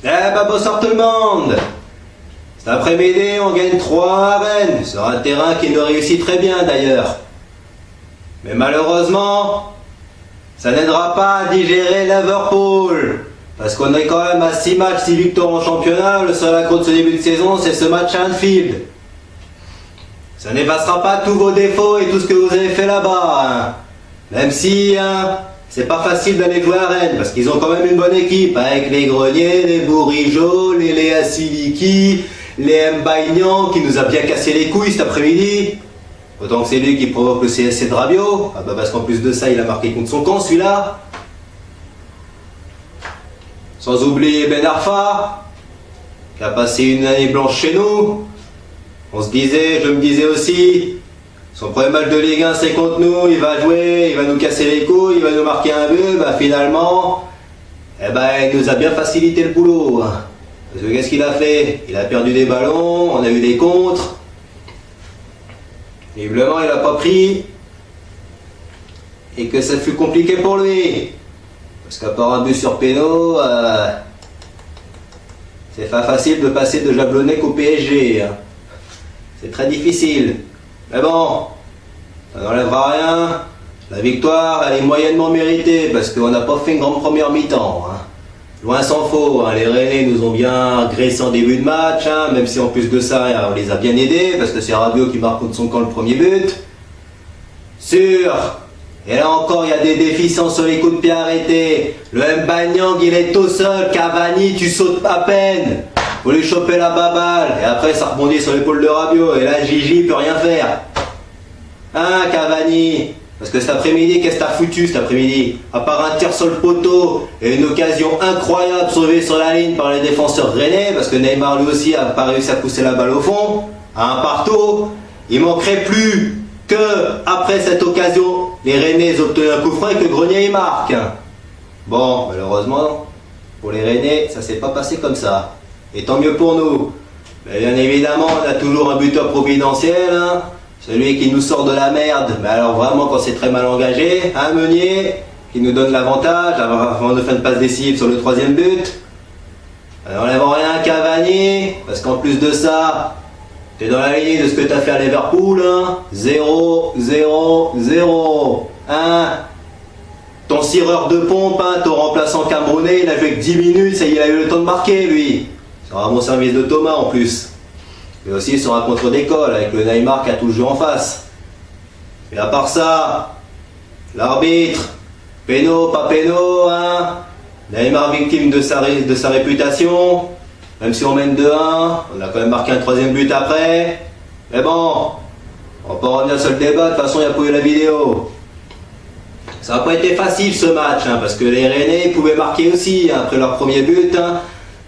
Bonsoir tout le monde. Cet après-midi, on gagne 3 à Rennes, sur un terrain qui nous réussit très bien d'ailleurs. Mais malheureusement, ça n'aidera pas à digérer Liverpool. Parce qu'on est quand même à 6 matchs, 6 victoires en championnat. Le seul accro de ce début de saison, c'est ce match à Anfield. Ça n'effacera pas tous vos défauts et tout ce que vous avez fait là-bas. Hein. Même si c'est pas facile d'aller jouer à Rennes, parce qu'ils ont quand même une bonne équipe, avec les Grenier, les Bourigeaud, les Léa Siliki, les Mbaignan, qui nous a bien cassé les couilles cet après-midi. Autant que c'est lui qui provoque le CSC de Rabiot. Parce qu'en plus de ça, il a marqué contre son camp, celui-là. Sans oublier Ben Arfa, qui a passé une année blanche chez nous. Je me disais aussi, son premier match de Ligue 1 c'est contre nous, il va jouer, il va nous casser les couilles, il va nous marquer un but, finalement, il nous a bien facilité le boulot. Parce que qu'est-ce qu'il a fait? Il a perdu des ballons, on a eu des contres. Visiblement il n'a pas pris. Et que ça fut compliqué pour lui. Parce qu'à part un but sur péno, c'est pas facile de passer de Jablonec au PSG. C'est très difficile. Mais bon, ça n'enlèvera rien. La victoire, elle est moyennement méritée parce qu'on n'a pas fait une grande première mi-temps. Loin s'en faut. Les Rennais nous ont bien graissé en début de match. Même si en plus de ça, on les a bien aidés parce que c'est Rabiot qui marque contre son camp le premier but. Sûr. Et là encore, il y a des déficiences sur les coups de pied arrêtés. Le Mbanyang, il est tout seul. Cavani, tu sautes à peine. Faut lui choper la baballe. Et après, ça rebondit sur l'épaule de Rabiot. Et là, Gigi peut rien faire. Cavani. Parce que cet après-midi, qu'est-ce que t'as foutu cet après-midi? À part un tir sur le poteau et une occasion incroyable sauvée sur la ligne par les défenseurs rennais, parce que Neymar lui aussi a pas réussi à pousser la balle au fond, à un partout. Il manquerait plus que, après cette occasion, les Rennais ont obtenu un coup franc et que Grenier y marque. Bon, malheureusement, pour les Rennais, ça s'est pas passé comme ça. Et tant mieux pour nous. Mais bien évidemment, on a toujours un buteur providentiel, celui qui nous sort de la merde. Mais alors vraiment quand c'est très mal engagé, Meunier, qui nous donne l'avantage avant de faire une passe décisive sur le 3e but. N'enlèvons rien Cavani, parce qu'en plus de ça, t'es dans la ligne de ce que t'as fait à Liverpool, 0, 0, 0. Ton cireur de pompe, ton remplaçant camerounais, il a joué que 10 minutes, ça y est, il a eu le temps de marquer lui. C'est un bon service de Thomas en plus. Mais aussi sur un contre d'école avec le Neymar qui a tout le jeu en face. Et à part ça, l'arbitre, péno, pas péno, Neymar victime de sa réputation. Même si on mène 2-1, on a quand même marqué un 3e but après. Mais bon, on peut revenir sur le débat, de toute façon il n'y a pas eu la vidéo. Ça n'a pas été facile ce match, parce que les Rennais pouvaient marquer aussi après leur premier but.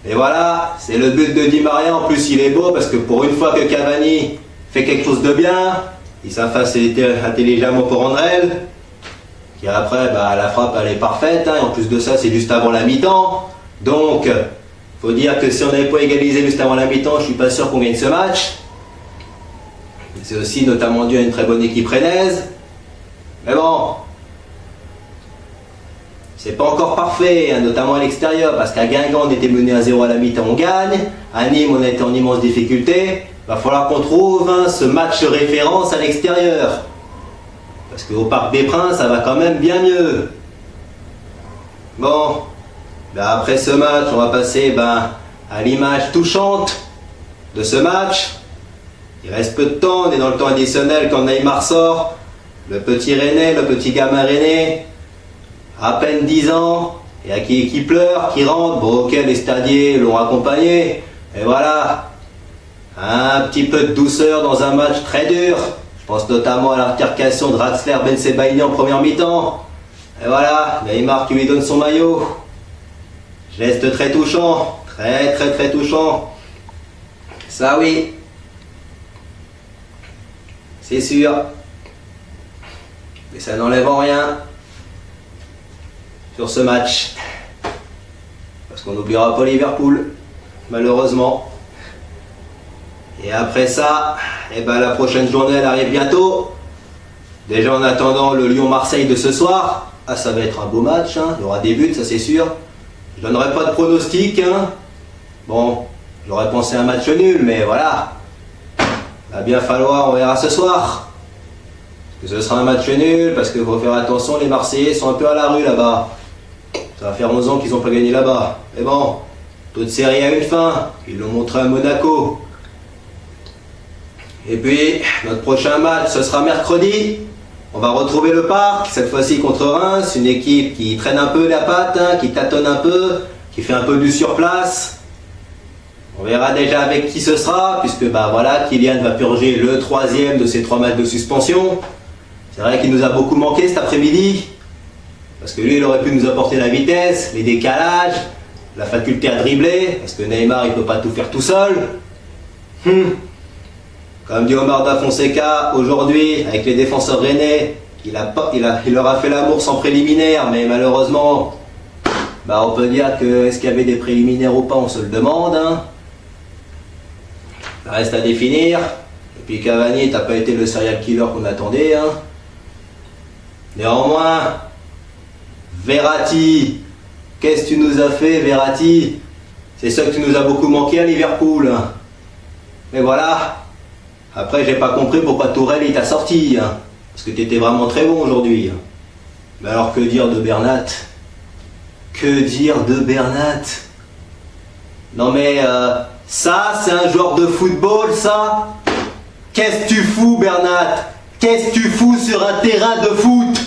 Et voilà, c'est le but de Di Maria, en plus il est beau parce que pour une fois que Cavani fait quelque chose de bien, il s'efface intelligemment pour Andrel, qui après, la frappe elle est parfaite, et en plus de ça c'est juste avant la mi-temps, donc faut dire que si on n'avait pas égalisé juste avant la mi-temps, je suis pas sûr qu'on gagne ce match. C'est aussi notamment dû à une très bonne équipe rennaise, mais bon, c'est pas encore parfait, notamment à l'extérieur, parce qu'à Guingamp on était mené à 0 à la mi-temps, on gagne. À Nîmes on a été en immense difficulté. Va falloir qu'on trouve ce match référence à l'extérieur. Parce qu'au Parc des Princes, ça va quand même bien mieux. Bon, après ce match, on va passer à l'image touchante de ce match. Il reste peu de temps, on est dans le temps additionnel quand Neymar sort. Le petit Rennais, le petit gamin Rennais, à peine 10 ans, et à qui pleure, qui rentre. Bon, ok, les stadiers l'ont accompagné, et voilà, un petit peu de douceur dans un match très dur. Je pense notamment à l'altercation de Draxler-Ben Sebaini en première mi-temps. Et voilà, Neymar qui lui donne son maillot. Geste très touchant, très très très touchant. Ça oui, c'est sûr, mais ça n'enlève en rien sur ce match, parce qu'on n'oubliera pas Liverpool, malheureusement. Et après ça, la prochaine journée elle arrive bientôt. Déjà en attendant le Lyon-Marseille de ce soir, ça va être un beau match, il y aura des buts, ça c'est sûr. Je donnerai pas de pronostic, Bon, j'aurais pensé à un match nul, mais voilà. Il va bien falloir, on verra ce soir. Parce que ce sera un match nul, parce qu'il faut faire attention, les Marseillais sont un peu à la rue là-bas. Ça va faire 11 ans qu'ils n'ont pas gagné là-bas. Mais bon, toute série a une fin. Ils l'ont montré à Monaco. Et puis, notre prochain match, ce sera mercredi. On va retrouver le Parc, cette fois-ci contre Reims. Une équipe qui traîne un peu la patte, hein, qui tâtonne un peu, qui fait un peu du surplace. On verra déjà avec qui ce sera, puisque bah voilà, Kylian va purger le 3e de ses 3 matchs de suspension. C'est vrai qu'il nous a beaucoup manqué cet après-midi, parce que lui, il aurait pu nous apporter la vitesse, les décalages, la faculté à dribbler, parce que Neymar, il ne peut pas tout faire tout seul. Comme dit Omar Da Fonseca, aujourd'hui, avec les défenseurs rennais, il leur a fait l'amour sans préliminaire, mais malheureusement, bah on peut dire que est-ce qu'il y avait des préliminaires ou pas, on se le demande. Hein. Ça reste à définir. Et puis Cavani, t'as pas été le serial killer qu'on attendait. Hein. Néanmoins, Verratti, qu'est-ce que tu nous as fait, Verratti? C'est ça que tu nous as beaucoup manqué à Liverpool. Mais voilà. Après, j'ai pas compris pourquoi Tourelle il t'a sorti. Hein. Parce que tu étais vraiment très bon aujourd'hui. Hein. Mais alors, que dire de Bernat? Que dire de Bernat? Non mais, ça, c'est un joueur de football, ça? Qu'est-ce que tu fous, Bernat? Qu'est-ce que tu fous sur un terrain de foot?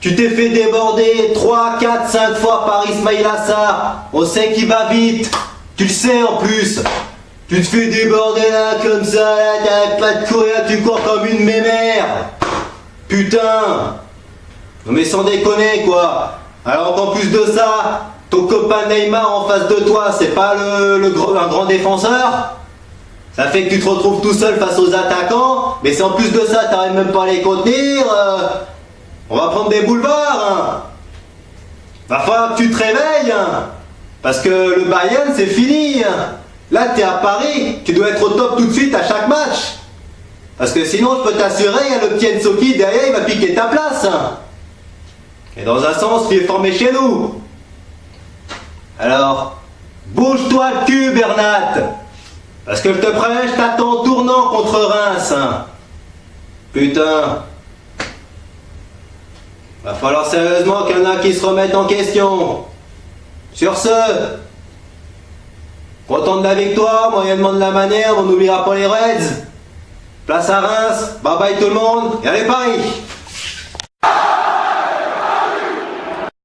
Tu t'es fait déborder 3, 4, 5 fois par Ismail Assar. On sait qu'il va vite. Tu le sais en plus. Tu te fais déborder là comme ça, là, t'arrêtes pas de courir, tu cours comme une mémère. Putain. Non mais sans déconner quoi. Alors qu'en plus de ça, ton copain Neymar en face de toi, c'est pas un grand défenseur. Ça fait que tu te retrouves tout seul face aux attaquants, mais c'est en plus de ça, t'arrives même pas à les contenir. On va prendre des boulevards. Hein. Va falloir que tu te réveilles. Hein. Parce que le Bayern, c'est fini. Hein. Là, t'es à Paris, tu dois être au top tout de suite à chaque match. Parce que sinon, je peux t'assurer, il y a le petit Ensoki derrière, il va piquer ta place. Hein. Et dans un sens, tu es formé chez nous. Alors, bouge-toi le cul, Bernat. Parce que je te préviens, je t'attends tournant contre Reims. Hein. Putain. Va falloir sérieusement qu'il y en a qui se remettent en question. Sur ce, content de la victoire, moyennement de la manière, on n'oubliera pas les Reds. Place à Reims, bye bye tout le monde, et allez Paris!